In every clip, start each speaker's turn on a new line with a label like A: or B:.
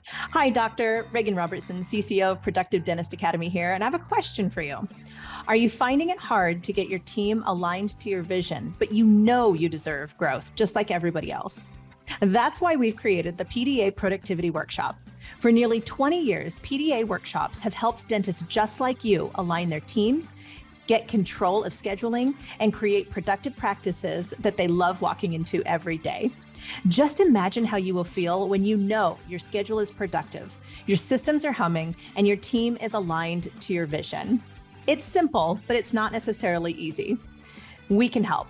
A: Hi, Dr. Reagan Robertson, CCO of Productive Dentist Academy here, and I have a question for you. Are you finding it hard to get your team aligned to your vision, but you know you deserve growth just like everybody else? That's why we've created the PDA Productivity Workshop. For nearly 20 years, PDA workshops have helped dentists just like you align their teams, get control of scheduling, and create productive practices that they love walking into every day. Just imagine how you will feel when you know your schedule is productive, your systems are humming, and your team is aligned to your vision. It's simple, but it's not necessarily easy. We can help.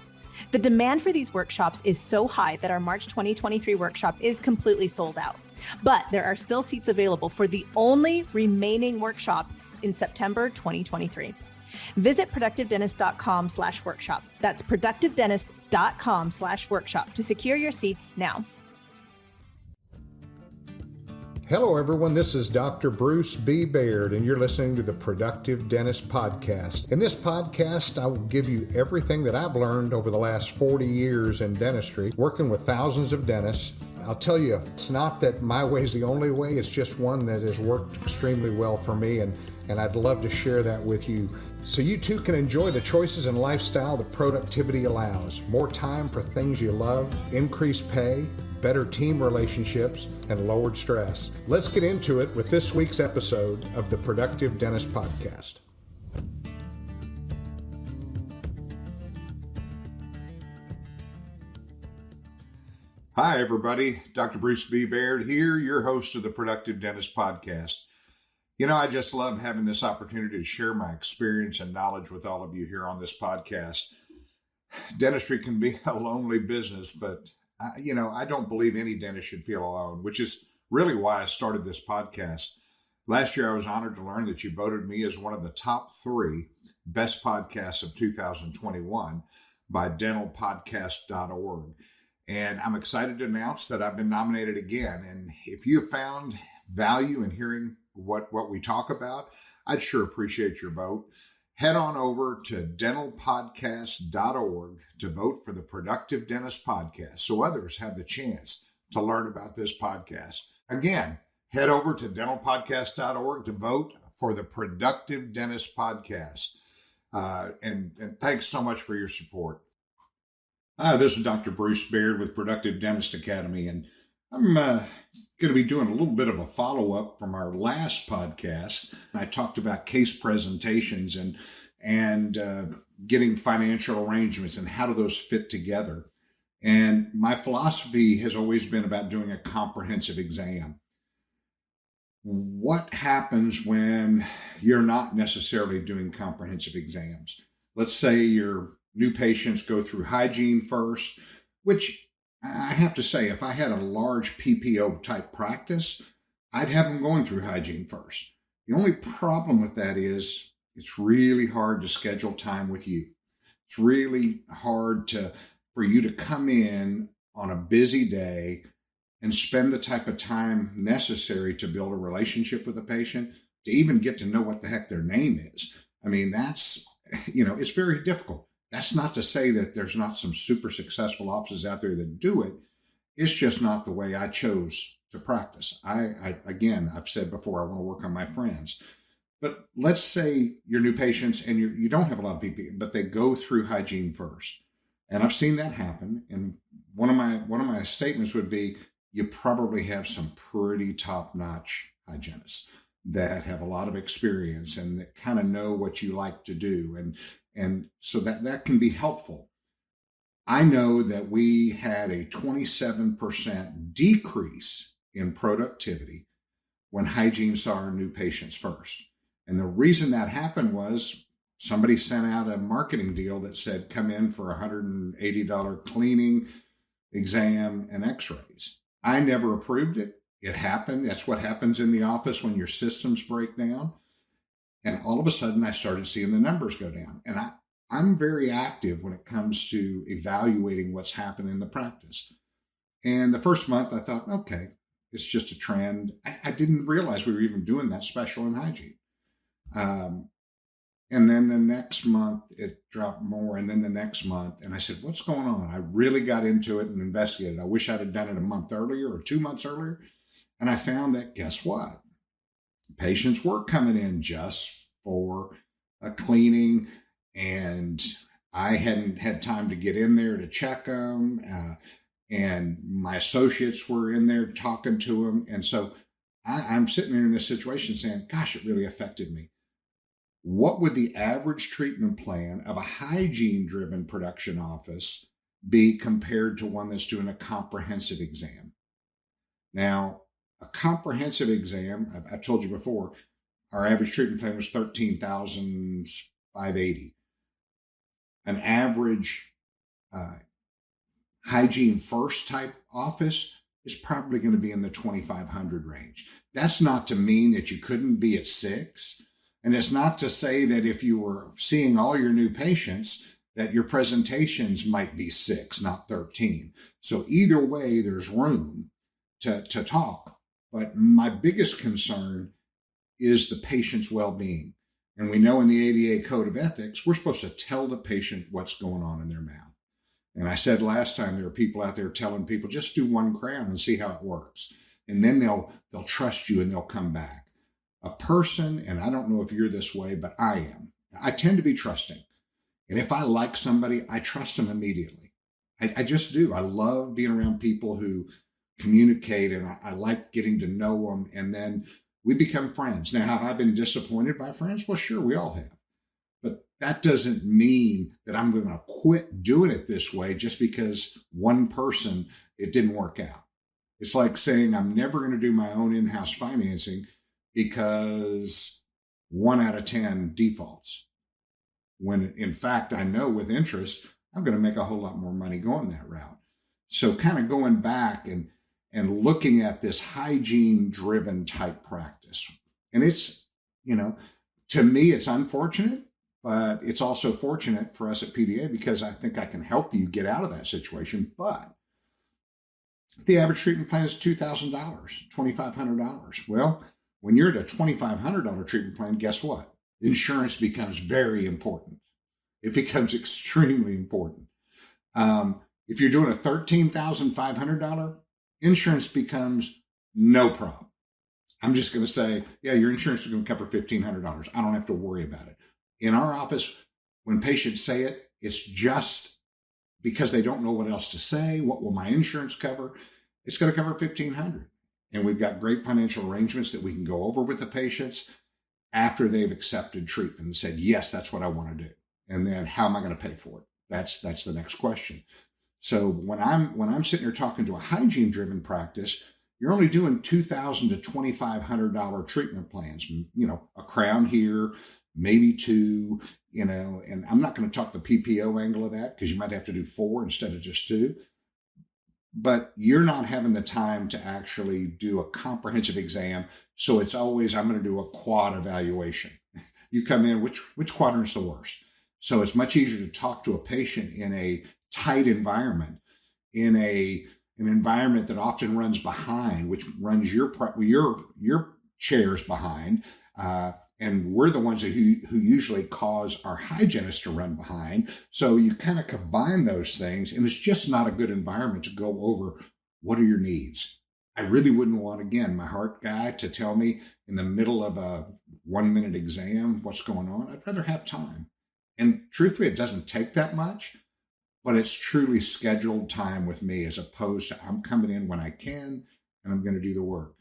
A: The demand for these workshops is so high that our March 2023 workshop is completely sold out. But there are still seats available for the only remaining workshop in September 2023. Visit productivedentist.com/workshop. That's productivedentist.com/workshop to secure your seats now.
B: Hello, everyone. This is Dr. Bruce B. Baird, and you're listening to the Productive Dentist Podcast. In this podcast, I will give you everything that I've learned over the last 40 years in dentistry, working with thousands of dentists. I'll tell you, it's not that my way is the only way. It's just one that has worked extremely well for me, and I'd love to share that with you, so you too can enjoy the choices and lifestyle that productivity allows. More time for things you love, increased pay, better team relationships, and lowered stress. Let's get into it with this week's episode of the Productive Dentist Podcast. Hi, everybody. Dr. Bruce B. Baird here, your host of the Productive Dentist Podcast. You know, I just love having this opportunity to share my experience and knowledge with all of you here on this podcast. Dentistry can be a lonely business, but I don't believe any dentist should feel alone, which is really why I started this podcast. Last year, I was honored to learn that you voted me as one of the top 3 best podcasts of 2021 by dentalpodcast.org. And I'm excited to announce that I've been nominated again. And if you have found value in hearing what we talk about, I'd sure appreciate your vote. Head on over to dentalpodcast.org to vote for the Productive Dentist Podcast so others have the chance to learn about this podcast. Again, head over to dentalpodcast.org to vote for the Productive Dentist Podcast. And thanks so much for your support. This is Dr. Bruce Baird with Productive Dentist Academy, and I'm going to be doing a little bit of a follow-up from our last podcast. I talked about case presentations and getting financial arrangements and how do those fit together. And my philosophy has always been about doing a comprehensive exam. What happens when you're not necessarily doing comprehensive exams? Let's say your new patients go through hygiene first, which I have to say, if I had a large PPO type practice, I'd have them going through hygiene first. The only problem with that is it's really hard to schedule time with you. It's really hard for you to come in on a busy day and spend the type of time necessary to build a relationship with a patient, to even get to know what the heck their name is. I mean, it's very difficult. That's not to say that there's not some super successful offices out there that do it. It's just not the way I chose to practice. I've said before, I want to work on my friends. But let's say your new patients and you don't have a lot of PPE, but they go through hygiene first. And I've seen that happen. And one of my statements would be, you probably have some pretty top-notch hygienists that have a lot of experience and that kind of know what you like to do. And so that can be helpful. I know that we had a 27% decrease in productivity when hygiene saw our new patients first. And the reason that happened was somebody sent out a marketing deal that said, come in for $180 cleaning, exam, and x-rays. I never approved it. It happened. That's what happens in the office when your systems break down. And all of a sudden, I started seeing the numbers go down. And I'm very active when it comes to evaluating what's happened in the practice. And the first month, I thought, okay, it's just a trend. I didn't realize we were even doing that special in hygiene. And then the next month, it dropped more. And then the next month, and I said, what's going on? I really got into it and investigated. I wish I'd have done it a month earlier or 2 months earlier. And I found that, guess what? Patients were coming in just for a cleaning, and I hadn't had time to get in there to check them. And my associates were in there talking to them. And so I'm sitting there in this situation saying, gosh, it really affected me. What would the average treatment plan of a hygiene driven production office be compared to one that's doing a comprehensive exam? Now, a comprehensive exam, I've told you before, our average treatment plan was 13,580. An average uh, hygiene first type office is probably going to be in the 2,500 range. That's not to mean that you couldn't be at 6. And it's not to say that if you were seeing all your new patients, that your presentations might be 6, not 13. So either way, there's room to talk. But my biggest concern is the patient's well-being. And we know in the ADA Code of Ethics, we're supposed to tell the patient what's going on in their mouth. And I said last time, there are people out there telling people, just do one crown and see how it works. And then they'll trust you and they'll come back. A person, and I don't know if you're this way, but I am. I tend to be trusting. And if I like somebody, I trust them immediately. I just do. I love being around people who communicate, and I like getting to know them. And then we become friends. Now, have I been disappointed by friends? Well, sure, we all have. But that doesn't mean that I'm going to quit doing it this way just because one person, it didn't work out. It's like saying I'm never going to do my own in-house financing because 1 out of 10 defaults. When in fact, I know with interest, I'm going to make a whole lot more money going that route. So kind of going back and looking at this hygiene driven type practice. And it's, to me, it's unfortunate, but it's also fortunate for us at PDA because I think I can help you get out of that situation. But the average treatment plan is $2,000, $2,500. Well, when you're at a $2,500 treatment plan, guess what? Insurance becomes very important. It becomes extremely important. If you're doing a $13,500, insurance becomes no problem. I'm just going to say, yeah, your insurance is going to cover $1,500. I don't have to worry about it. In our office, when patients say it, it's just because they don't know what else to say. What will my insurance cover? It's going to cover $1,500. And we've got great financial arrangements that we can go over with the patients after they've accepted treatment and said, yes, that's what I want to do. And then how am I going to pay for it? That's the next question. So when I'm sitting here talking to a hygiene driven practice, you're only doing $2,000 to $2,500 treatment plans. A crown here, maybe 2. And I'm not going to talk the PPO angle of that because you might have to do 4 instead of just 2. But you're not having the time to actually do a comprehensive exam. So it's always, I'm going to do a quad evaluation. You come in, which quadrant's the worst? So it's much easier to talk to a patient in a tight environment, in an environment that often runs behind, which runs your chairs behind. And we're the ones who usually cause our hygienists to run behind. So you kind of combine those things, and it's just not a good environment to go over what are your needs. I really wouldn't want, again, my heart guy to tell me in the middle of a 1-minute exam what's going on. I'd rather have time. And truthfully, it doesn't take that much, but it's truly scheduled time with me as opposed to I'm coming in when I can and I'm going to do the work.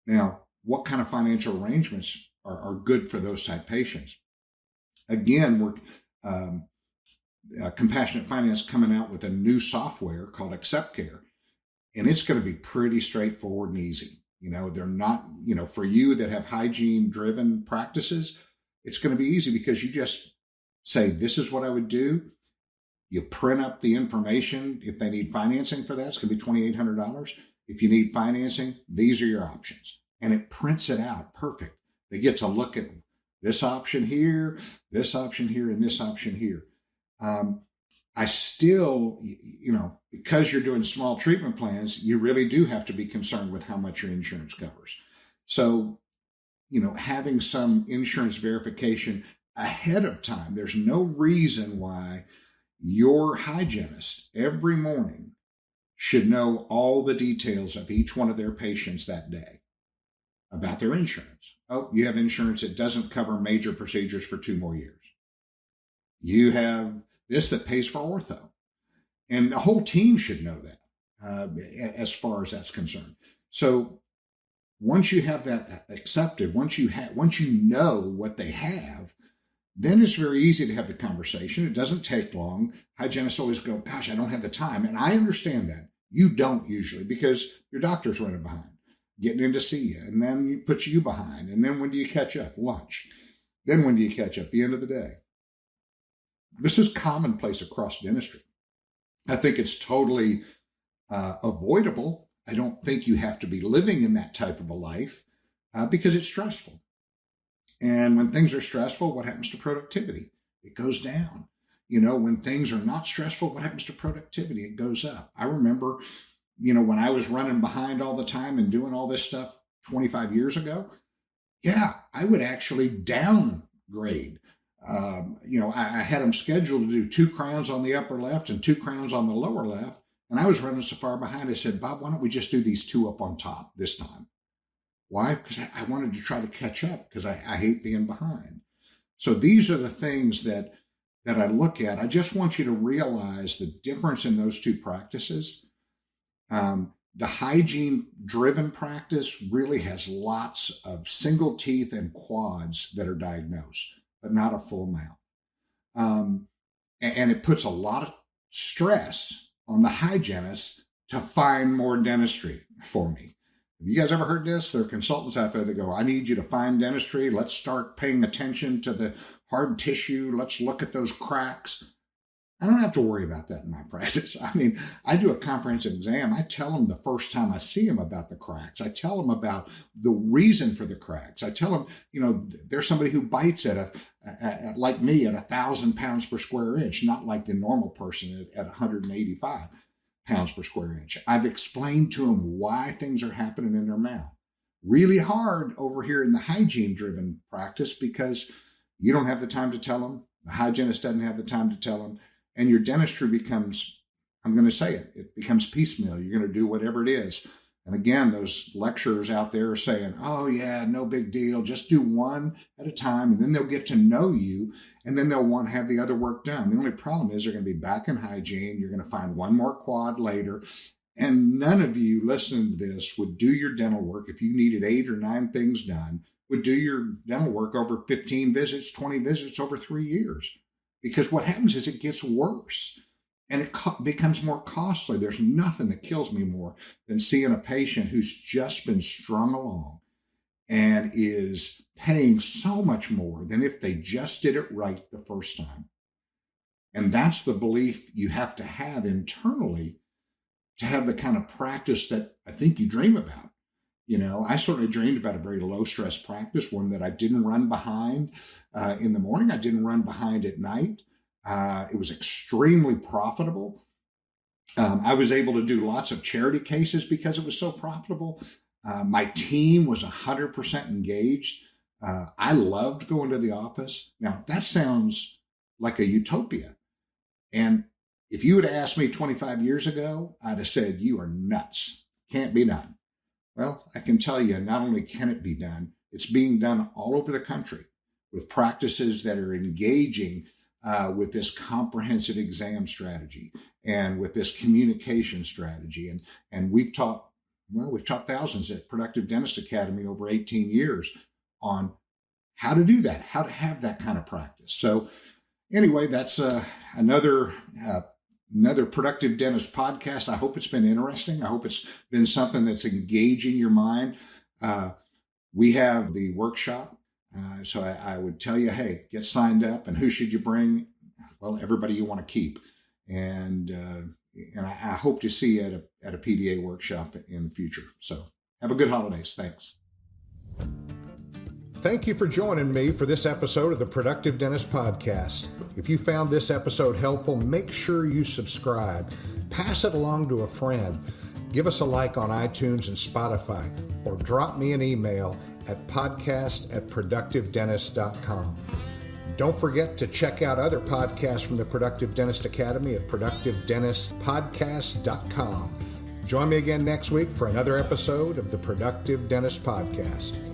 B: Now, what kind of financial arrangements are good for those type patients? Again, we're Compassionate Finance coming out with a new software called Accept Care, and it's going to be pretty straightforward and easy. They're not, for you that have hygiene driven practices, it's going to be easy because you just say, this is what I would do. You print up the information. If they need financing for that, it's going to be $2,800. If you need financing, these are your options. And it prints it out perfect. They get to look at this option here, and this option here. I still, because you're doing small treatment plans, you really do have to be concerned with how much your insurance covers. So, having some insurance verification ahead of time, there's no reason why your hygienist every morning should know all the details of each one of their patients that day about their insurance. Oh, you have insurance that doesn't cover major procedures for 2 more years. You have this that pays for ortho. And the whole team should know that as far as that's concerned. So once you have that accepted, once you know what they have, then it's very easy to have the conversation. It doesn't take long. Hygienists always go, gosh, I don't have the time. And I understand that. You don't usually, because your doctor's running behind, getting in to see you. And then you put you behind. And then when do you catch up? Lunch. Then when do you catch up? The end of the day. This is commonplace across dentistry. I think it's totally avoidable. I don't think you have to be living in that type of a life because it's stressful. And when things are stressful, what happens to productivity? It goes down. When things are not stressful, what happens to productivity? It goes up. I remember, when I was running behind all the time and doing all this stuff 25 years ago, I would actually downgrade. I had them scheduled to do 2 crowns on the upper left and 2 crowns on the lower left. And I was running so far behind, I said, Bob, why don't we just do these 2 up on top this time? Why? Because I wanted to try to catch up because I hate being behind. So these are the things that I look at. I just want you to realize the difference in those 2 practices. The hygiene-driven practice really has lots of single teeth and quads that are diagnosed, but not a full mouth. And it puts a lot of stress on the hygienist to find more dentistry for me. Have you guys ever heard this? There are consultants out there that go, I need you to find dentistry. Let's start paying attention to the hard tissue. Let's look at those cracks. I don't have to worry about that in my practice. I mean, I do a comprehensive exam. I tell them the first time I see them about the cracks. I tell them about the reason for the cracks. I tell them, there's somebody who bites like me at 1,000 pounds per square inch, not like the normal person at 185 pounds per square inch. I've explained to them why things are happening in their mouth. Really hard over here in the hygiene-driven practice because you don't have the time to tell them. The hygienist doesn't have the time to tell them. And your dentistry becomes, I'm going to say it becomes piecemeal. You're going to do whatever it is. And again, those lecturers out there are saying, oh yeah, no big deal. Just do one at a time. And then they'll get to know you. And then they'll want to have the other work done. The only problem is they're going to be back in hygiene. You're going to find one more quad later. And none of you listening to this would do your dental work if you needed 8 or 9 things done, would do your dental work over 15 visits, 20 visits over 3 years. Because what happens is it gets worse and it becomes more costly. There's nothing that kills me more than seeing a patient who's just been strung along and is paying so much more than if they just did it right the first time. And that's the belief you have to have internally to have the kind of practice that I think you dream about. I certainly dreamed about a very low stress practice, one that I didn't run behind in the morning. I didn't run behind at night. It was extremely profitable. I was able to do lots of charity cases because it was so profitable. My team was 100% engaged. I loved going to the office. Now, that sounds like a utopia. And if you had asked me 25 years ago, I'd have said, you are nuts. Can't be done. Well, I can tell you, not only can it be done, it's being done all over the country with practices that are engaging with this comprehensive exam strategy and with this communication strategy. And we've taught thousands at Productive Dentist Academy over 18 years on how to do that, how to have that kind of practice. So anyway, that's another Productive Dentist podcast. I hope it's been interesting. I hope it's been something that's engaging your mind. We have the workshop. So I would tell you, hey, get signed up. And who should you bring? Well, everybody you want to keep. And I hope to see you at a PDA workshop in the future. So have a good holidays. Thanks. Thank you for joining me for this episode of the Productive Dentist Podcast. If you found this episode helpful, make sure you subscribe. Pass it along to a friend. Give us a like on iTunes and Spotify, or drop me an email at podcast@productivedentist.com. Don't forget to check out other podcasts from the Productive Dentist Academy at productivedentistpodcast.com.
C: Join me again next week for another episode of the Productive Dentist Podcast.